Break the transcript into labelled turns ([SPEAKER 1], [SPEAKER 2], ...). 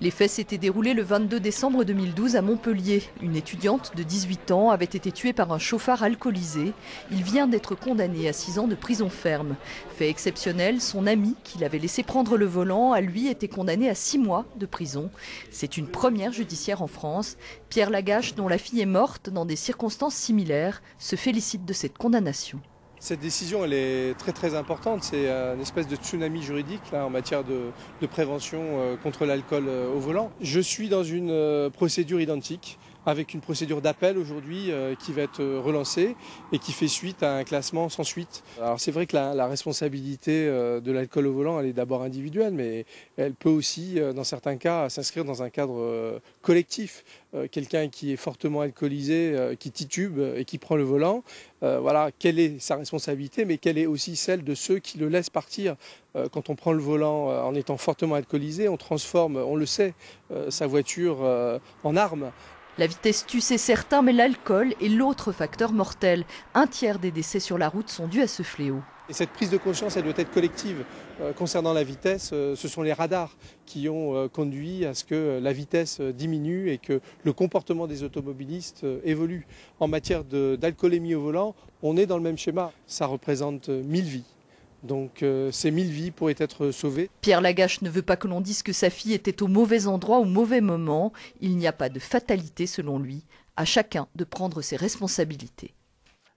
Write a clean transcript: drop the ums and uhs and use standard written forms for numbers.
[SPEAKER 1] Les faits s'étaient déroulés le 22 décembre 2012 à Montpellier. Une étudiante de 18 ans avait été tuée par un chauffard alcoolisé. Il vient d'être condamné à 6 ans de prison ferme. Fait exceptionnel, son ami, qui l'avait laissé prendre le volant, a lui été condamné à 6 mois de prison. C'est une première judiciaire en France. Pierre Lagache, dont la fille est morte dans des circonstances similaires, se félicite de cette condamnation.
[SPEAKER 2] Cette décision, elle est très importante. C'est une espèce de tsunami juridique là, en matière de prévention contre l'alcool au volant. Je suis dans une procédure identique, avec une procédure d'appel aujourd'hui qui va être relancée et qui fait suite à un classement sans suite. Alors c'est vrai que la responsabilité de l'alcool au volant, elle est d'abord individuelle, mais elle peut aussi, dans certains cas, s'inscrire dans un cadre collectif. Quelqu'un qui est fortement alcoolisé, qui titube et qui prend le volant, voilà, quelle est sa responsabilité, mais quelle est aussi celle de ceux qui le laissent partir. Quand on prend le volant en étant fortement alcoolisé, on transforme, on le sait, sa voiture en arme.
[SPEAKER 1] La vitesse tue, c'est certain, mais l'alcool est l'autre facteur mortel. Un tiers des décès sur la route sont dus à ce fléau.
[SPEAKER 2] Et cette prise de conscience, elle doit être collective. Concernant la vitesse, ce sont les radars qui ont conduit à ce que la vitesse diminue et que le comportement des automobilistes évolue. En matière d'alcoolémie au volant, on est dans le même schéma. Ça représente 1000 vies. Donc ces 1000 vies pourraient être sauvées.
[SPEAKER 1] Pierre Lagache ne veut pas que l'on dise que sa fille était au mauvais endroit au mauvais moment. Il n'y a pas de fatalité selon lui. À chacun de prendre ses responsabilités.